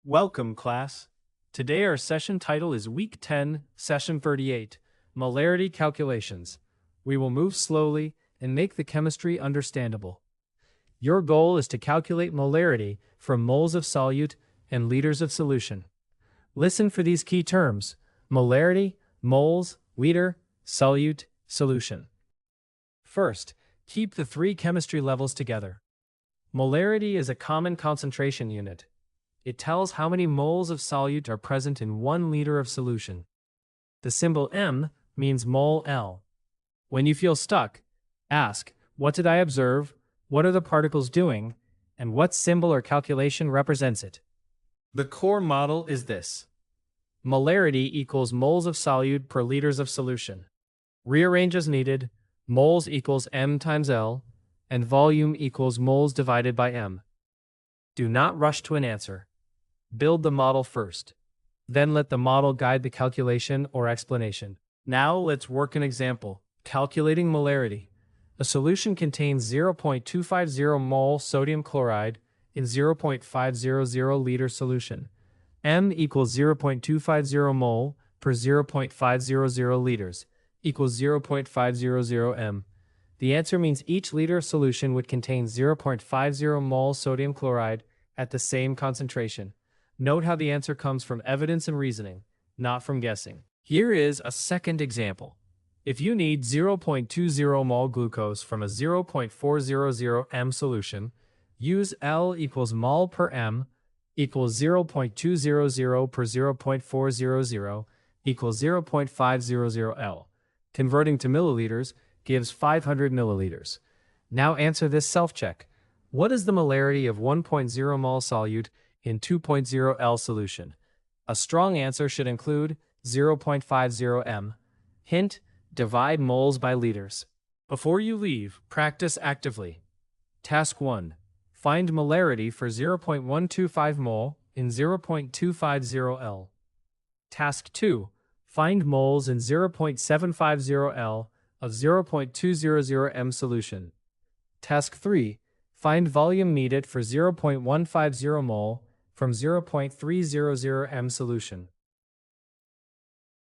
Welcome, class. Today our session title is Week 10, Session 38, Molarity Calculations. We will move slowly and make the chemistry understandable. Your goal is to calculate molarity from moles of solute and liters of solution. Listen for these key terms: molarity, moles, liter, solute, solution. First, keep the three chemistry levels together. Molarity is a common concentration unit. It tells how many moles of solute are present in 1 liter of solution. The symbol M means mole L. When you feel stuck, ask, what did I observe? What are the particles doing? And what symbol or calculation represents it? The core model is this. Molarity equals moles of solute per liters of solution. Rearrange as needed. Moles equals M times L, and volume equals moles divided by M. Do not rush to an answer. Build the model first. Then let the model guide the calculation or explanation. Now let's work an example. Calculating molarity. A solution contains 0.250 mole sodium chloride in 0.500 liter solution. M equals 0.250 mole per 0.500 liters equals 0.500 m. The answer means each liter of solution would contain 0.50 mole sodium chloride at the same concentration. Note how the answer comes from evidence and reasoning, not from guessing. Here is a second example. If you need 0.20 mole glucose from a 0.400 m solution, use L equals mol per m equals 0.200 per 0.400 equals 0.500 L. Converting to milliliters gives 500 milliliters. Now answer this self-check. What is the molarity of 1.0 mol solute in 2.0 L solution? A strong answer should include 0.50 m. Hint, divide moles by liters. Before you leave, practice actively. Task 1. Find molarity for 0.125 mol in 0.250 L. Task 2. Find moles in 0.750 L of 0.200 m solution. Task 3. Find volume needed for 0.150 mol from 0.300 m solution.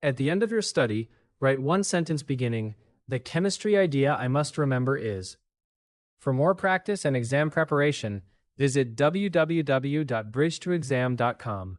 At the end of your study, write one sentence beginning, "The chemistry idea I must remember is." For more practice and exam preparation, visit www.bridgetoexam.com.